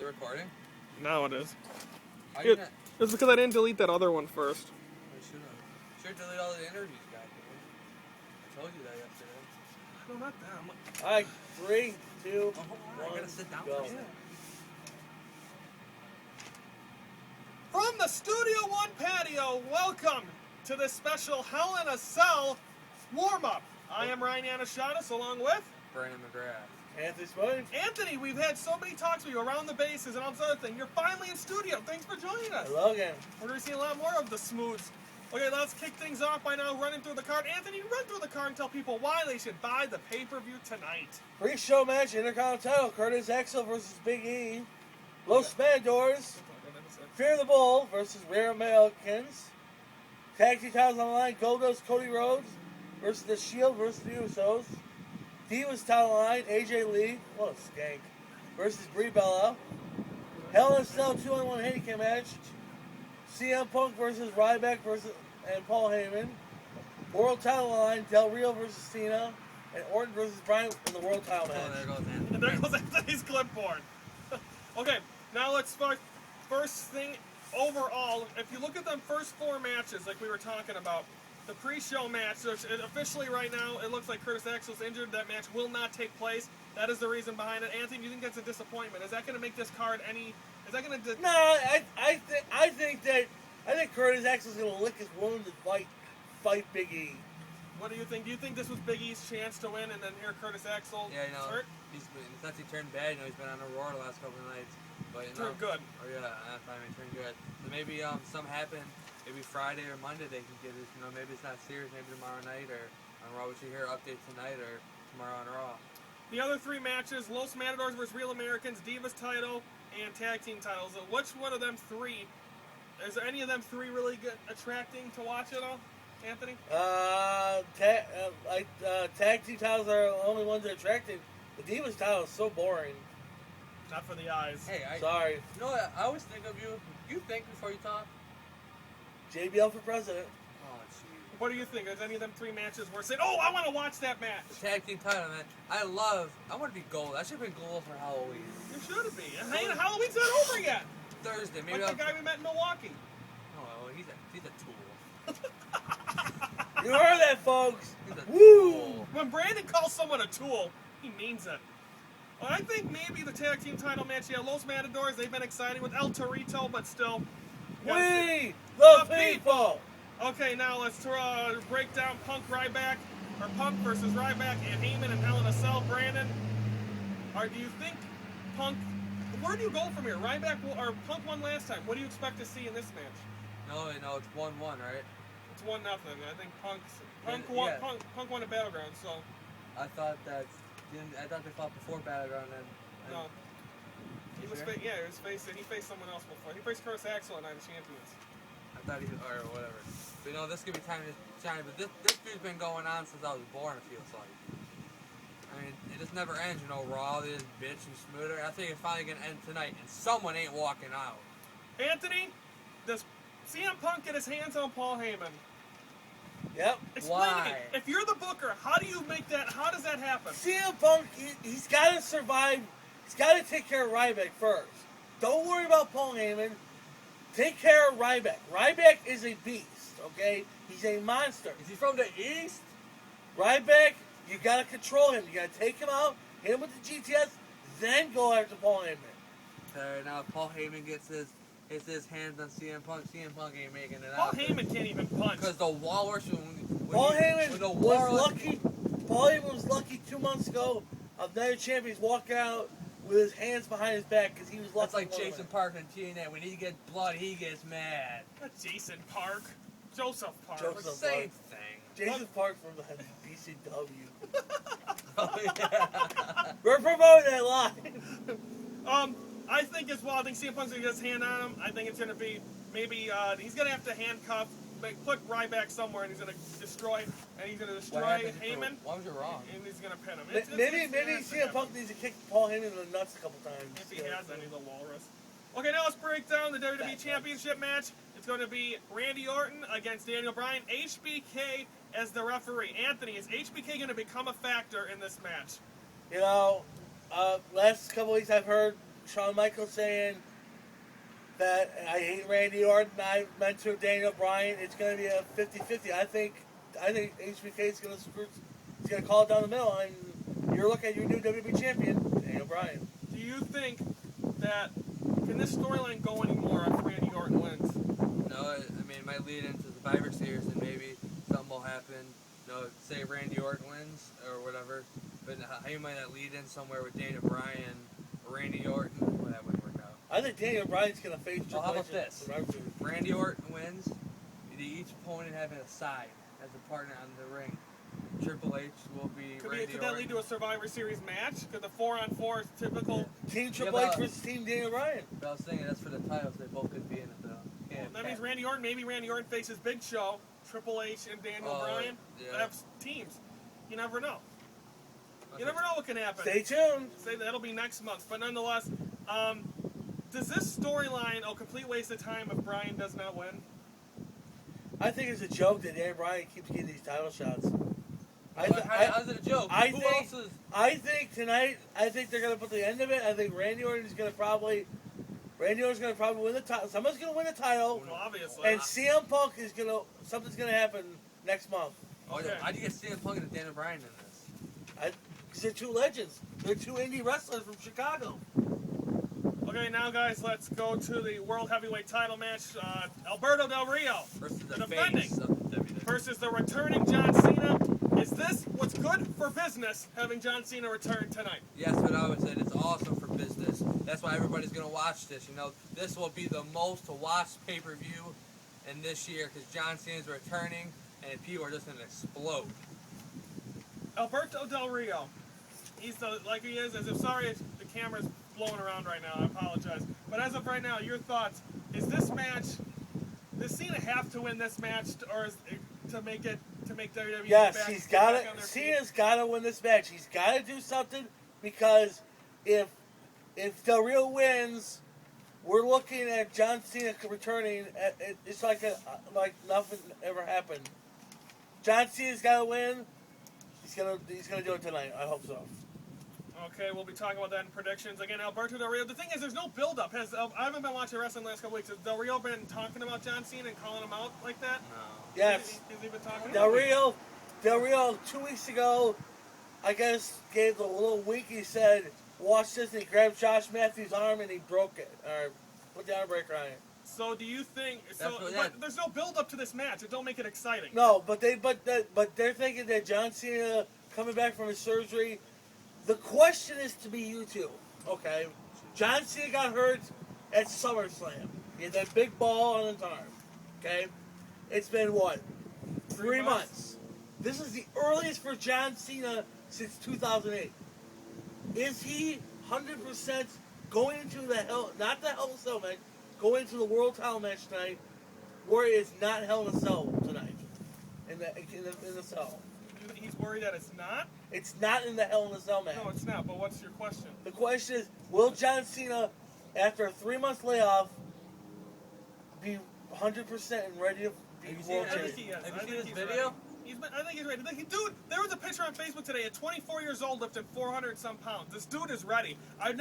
recording? Now it is. It's because I didn't delete that other one first. I should have. Should delete all the interviews you got. I told you that yesterday. No, not them. All right, 3, 2, Oh, hold on. 1, I gotta sit down go. for a second. From the Studio One patio, welcome to this special Hell in a Cell warm-up. I am Ryan Yannishatis, along with Brandon McGrath. Anthony Spoon. Anthony. We've had so many talks with you around the bases and all this other thing. You're finally in studio. Thanks for joining us. Hello again. We're going to see a lot more of the smooths. Okay, let's kick things off by now running through the card. Anthony, run through the card and tell people why they should buy the pay-per-view tonight. Pre-show match, Intercontinental title, Curtis Axel versus Big E. Los Matadors, Fear the Bull versus Rare Americans. Tag team titles on the line, Goldust, Cody Rhodes versus The Shield versus the Usos. Divas title line, AJ Lee, what a skank, versus Brie Bella. Hell in a Cell 2-on-1 handicap match. CM Punk versus Ryback and Paul Heyman. World title line, Del Rio versus Cena. And Orton versus Bryan in the world title match. Oh, there goes Anthony. And there goes Anthony's clipboard. Okay, now let's start. First thing, overall, if you look at them first four matches, like we were talking about, the pre-show match, which officially right now, it looks like Curtis Axel's injured. That match will not take place. That is the reason behind it. Anthony, you think that's a disappointment? Is that going to make this card any? Is that going to? No, I think Curtis Axel's going to lick his wound and fight Big E. What do you think? Do you think this was Big E's chance to win, and then here Curtis Axel Yeah, hurt? Since he turned bad, he's been on a roar the last couple of nights. But, Turned good. Oh, yeah, that's why he turned good. So maybe something happened. Maybe Friday or Monday they can get this. Maybe it's not serious. Maybe tomorrow night or on Raw. We should hear updates tonight or tomorrow on Raw. The other three matches, Los Matadors versus Real Americans, Divas title, and tag team titles. Which one of them three, is there any of them three really good, attracting to watch at all, Anthony? Tag team titles are the only ones that are attractive. The Divas title is so boring. Not for the eyes. Hey, Sorry. You know what? I always think of you. You think before you talk? JBL for president. Oh, jeez. What do you think? Is any of them three matches worth saying, oh, I want to watch that match? The tag team title, man. I want to be gold. I should have been gold for Halloween. You should be. Hey, Halloween's not over yet. Thursday, maybe. Like the guy we met in Milwaukee. Oh, he's a tool. You heard that, folks. He's a Woo! tool. When Brandon calls someone a tool, he means it. Well, I think maybe the tag team title match, yeah, Los Matadors, they've been exciting with El Torito, but still. We the people. Okay, now let's break down Punk versus Ryback and Heyman and Hell in a Cell. Brandon, do you think Punk? Where do you go from here? Punk won last time. What do you expect to see in this match? No, it's 1-1, right? It's 1-0. I think Punk won a Battleground. So I thought they fought before Battleground and no. He faced someone else before. He faced Curtis Axel at Night of Champions. I thought or whatever. But this could be time to shine. But this feud's been going on since I was born, it feels like. I mean, it just never ends, Raw, this bitch and Smooter. I think it's finally gonna end tonight, and someone ain't walking out. Anthony, does CM Punk get his hands on Paul Heyman? Yep. Explain to me. If you're the booker, how do you make that? How does that happen? CM Punk, he's got to survive. He's got to take care of Ryback first. Don't worry about Paul Heyman. Take care of Ryback. Ryback is a beast, okay? He's a monster. Is he from the East? Ryback, you got to control him. You got to take him out, hit him with the GTS, then go after Paul Heyman. Now Paul Heyman gets his hands on CM Punk. CM Punk ain't making it Paul out. Heyman can't even punch. Because the Walrus. Paul Heyman was lucky 2 months ago of Night of Champions walking out with his hands behind his back because he was lucky. That's like Jason Parker and TNA. When he gets blood, he gets mad. Not Jason Park. Joseph Park. Same thing. Jason Park from the BCW. Oh, yeah. We're promoting that live. I think as well. I think CM Punk's gonna get his hand on him. I think it's gonna be maybe he's gonna have to handcuff, put Ryback somewhere, and he's gonna destroy Heyman. Why was you wrong? And he's gonna pin him. Maybe CM Punk needs to kick Paul Heyman in the nuts a couple times. If he has any, the Walrus. Okay, now let's break down the WWE Championship match. It's going to be Randy Orton against Daniel Bryan. HBK as the referee. Anthony, is HBK going to become a factor in this match? Last couple weeks I've heard Shawn Michaels saying that I hate Randy Orton, I mentor Daniel Bryan. It's going to be a 50-50. I think HBK is going to call it down the middle, and you're looking at your new WWE champion, Daniel Bryan. Do you think that can this storyline go anymore if Randy Orton wins? No, I mean, it might lead into Survivor Series and maybe something will happen. Say Randy Orton wins or whatever, but how you might not lead in somewhere with Daniel Bryan or Randy Orton, well, that wouldn't work out. I think Daniel Bryan's going to face Well, how about Triple H this? in Survivor Series. Randy Orton wins, each opponent having a side as a partner on the ring. Triple H will be Randy Could that lead to a Survivor Series match? Could the 4-on-4 typical? Team Triple H versus Team Daniel Bryan. But I was thinking that's for the titles. They both could be in it though. Yeah, That means Randy Orton. Maybe Randy Orton faces Big Show, Triple H, and Daniel Bryan. yeah. That's teams. You never know. You never know what can happen. Stay tuned. Say that'll be next month. But nonetheless, does this storyline a complete waste of time if Bryan does not win? I think it's a joke that Daniel Bryan keeps getting these title shots. How's it a joke? Who else is? I think tonight, they're going to put the end of it. I think Randy Orton's going to probably win the title. Someone's going to win the title. Well, obviously. And CM Punk something's going to happen next month. Okay. How'd you get CM Punk and Daniel Bryan in this? Because they're two legends. They're two indie wrestlers from Chicago. Okay, now guys, let's go to the World Heavyweight Title match. Alberto Del Rio Versus the defending face of WWE. versus the returning John Cena. Is this what's good for business, having John Cena return tonight? Yes, but I would say it's awesome for business. That's why everybody's gonna watch this. This will be the most watched pay-per-view in this year because John Cena's returning, and people are just gonna explode. Alberto Del Rio, he's like he is. As if sorry, the camera's blowing around right now. I apologize. But as of right now, your thoughts? Is this match? Does Cena have to win this match, or is it to make WWE? Yes, he's got it. Cena's got to win this match. He's got to do something because if Del Rio wins, we're looking at John Cena returning. It's like nothing ever happened. John Cena's got to win. He's gonna do it tonight. I hope so. Okay, we'll be talking about that in predictions. Again, Alberto Del Rio. The thing is, there's no build-up. I haven't been watching wrestling the last couple weeks. Has Del Rio been talking about John Cena and calling him out like that? No. Yes. Has he been talking Del about Rio 2 weeks ago, I guess, gave the little wink. He said, watch this, and he grabbed Josh Matthews' arm and he broke it. Or put the arm breaker on it. So do you think? But there's no build-up to this match. It don't make it exciting. No, but they're thinking that John Cena coming back from his surgery. The question is to be you two, okay? John Cena got hurt at SummerSlam. He had that big ball on his arm, okay? It's been what? 3 months. This is the earliest for John Cena since 2008. Is he 100% going into not the Hell in a Cell match, going into the World Title match tonight, where it's not Hell in a Cell tonight, in the cell? He's worried that it's not? It's not in the Hell in a Cell match. No, it's not. But what's your question? The question is, will John Cena, after a 3-month layoff, be 100% and ready to be world I think champion? he is. Have I you seen think this he's video? ready. I think he's ready. Dude, there was a picture on Facebook today at 24 years old, lifting 400-some pounds. This dude is ready. I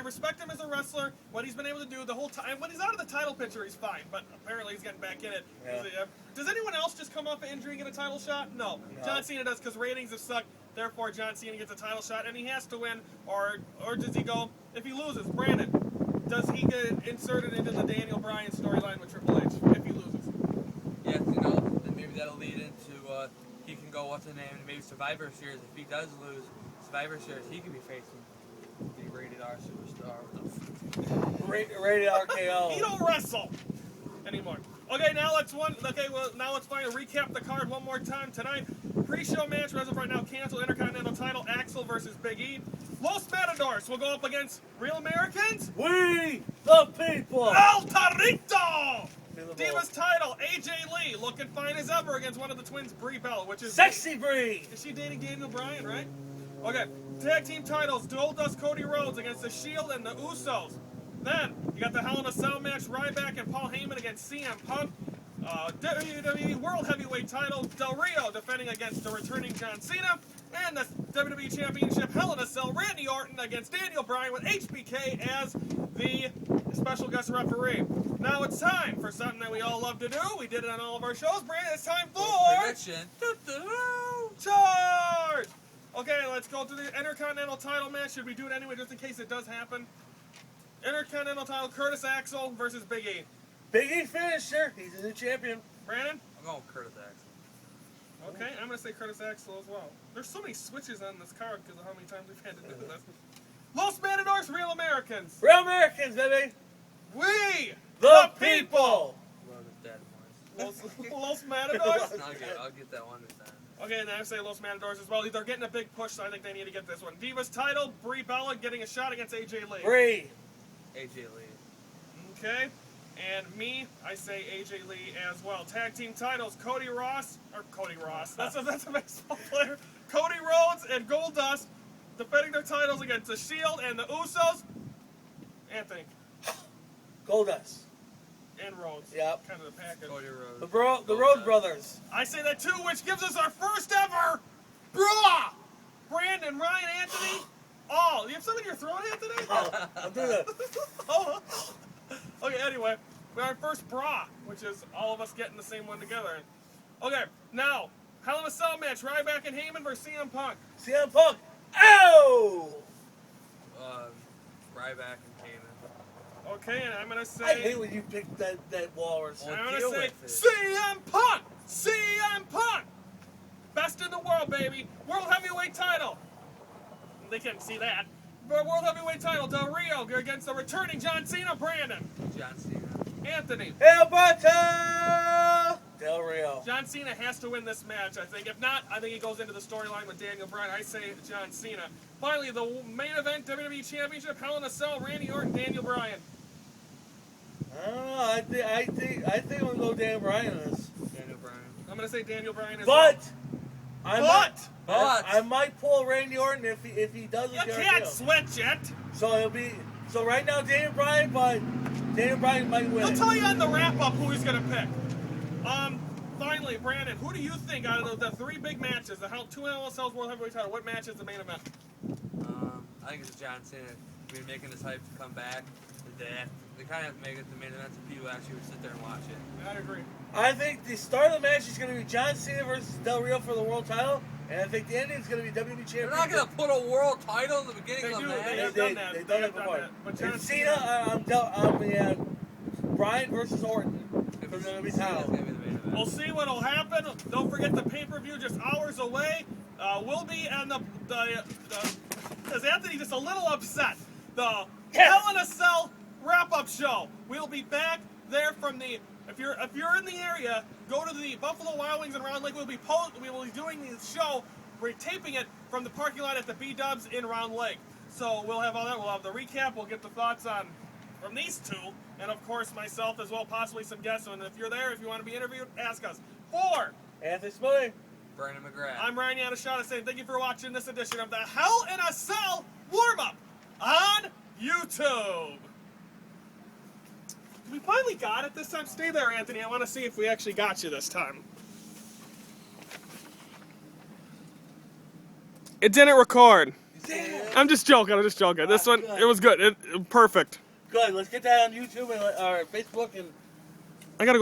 respect him as a wrestler, what he's been able to do the whole time. When he's out of the title picture, he's fine, but apparently he's getting back in it. Yeah. Does anyone else just come off an injury and get a title shot? No. John Cena does because ratings have sucked. Therefore, John Cena gets a title shot, and he has to win, or does he go? If he loses, Brandon, does he get inserted into the Daniel Bryan storyline with Triple H if he loses? Yes, then maybe that'll lead into he can go what's the name, and maybe Survivor Series. If he does lose Survivor Series, he could be facing the Rated R Superstar. Rated RKO. He don't wrestle anymore. Okay, now let's finally recap the card one more time tonight. Pre-show match, as of right now, canceled Intercontinental title, Axel versus Big E. Los Matadors will go up against Real Americans. We the people. El Torito! Divas title, AJ Lee, looking fine as ever against one of the twins, Brie Bella, which is... Sexy Brie. Is she dating Daniel Bryan, right? Okay, tag team titles, Goldust Cody Rhodes against The Shield and the Usos. Then, you got the Hell in a Cell match, Ryback and Paul Heyman against CM Punk. WWE World Heavyweight title, Del Rio defending against the returning John Cena. And the WWE Championship Hell in a Cell, Randy Orton against Daniel Bryan with HBK as the special guest referee. Now it's time for something that we all love to do. We did it on all of our shows. Brandon, it's time for Prediction. Charge! Okay, let's go to the Intercontinental title match. Should we do it anyway, just in case it does happen? Intercontinental title, Curtis Axel versus Big E. Big E finisher. He's a new champion. Brandon? I'm going with Curtis Axel. Okay, I'm going to say Curtis Axel as well. There's so many switches on this card because of how many times we've had to do this. Los Matadors, Real Americans. Real Americans, baby. We, The people. Love his dad voice. Los Matadors. I'll get that one this time. Okay, and then I say Los Matadors as well. They're getting a big push, so I think they need to get this one. Divas title, Brie Bella getting a shot against AJ Lee. Bree. AJ Lee. Okay, and me, I say AJ Lee as well. Tag team titles, Cody Ross, that's a baseball player. Cody Rhodes and Goldust defending their titles against The Shield and the Usos. Anthony. Goldust. And Rhodes. Yep. Kind of the package. Cody Rhodes. The Road Brothers. I say that too, which gives us our first ever bra. Brandon, Ryan, Anthony. Oh, you have something in your throat, Anthony? Oh, I'll do that. Oh. Okay, anyway, we have our first bra, which is all of us getting the same one together. Okay, now, Hell in a Cell match, Ryback and Heyman versus CM Punk. CM Punk. Ow! Ryback and Heyman. Okay, and I'm going to say... I hate when you pick that walrus. Well, I'm deal going to with say it. CM Punk! CM Punk! Best in the world, baby. World Heavyweight title. They can't see that. But World Heavyweight title, Del Rio against the returning John Cena, Brandon. John Cena. Anthony. Alberto Del Rio. John Cena has to win this match, I think. If not, I think he goes into the storyline with Daniel Bryan. I say John Cena. Finally, the main event, WWE Championship, Hell in a Cell, Randy Orton, Daniel Bryan. I don't know. I think I'm gonna go Dan Bryan on this. Daniel Bryan. I'm going to say Daniel Bryan as But well. I might pull Randy Orton if he doesn't. You get a can't deal. switch it. So right now Daniel Bryan, but Daniel Bryan might win. He'll tell you on the wrap-up who he's going to pick. Finally, Brandon, who do you think out of the three big matches, the two Hell in a Cell's World Heavyweight title, what match is the main event? I think it's John Cena. I mean, making this hype to come back. They kind of have to make it the main event so people actually would sit there and watch it. I agree. I think the start of the match is going to be John Cena versus Del Rio for the world title, and I think the ending is going to be WWE Championship. They're not going to put a world title in the beginning They of do. the match. They have done that. They've They done have it done before. that. But John And Cena, Bryan versus Orton If for it's the WWE Cena's title. gonna be the main event. We'll see what'll happen. Don't forget the pay-per-view just hours away. We'll be on because Anthony's just a little upset. The Hell in a Cell wrap-up show. We'll be back there from the. If you're in the area, go to the Buffalo Wild Wings in Round Lake. We will be doing the show. We're taping it from the parking lot at the B-Dubs in Round Lake. So we'll have all that. We'll have the recap. We'll get the thoughts from these two, and of course myself as well, possibly some guests. And if you're there, if you want to be interviewed, ask us. For Anthony Smiley. Brandon McGrath. I'm Ryan Yanishada saying thank you for watching this edition of the Hell in a Cell warm-up on YouTube. We finally got it this time. Stay there, Anthony. I want to see if we actually got you this time. It didn't record. I'm just joking. This one, it was good. Perfect. Good. Let's get that on YouTube and or Facebook and. I gotta go.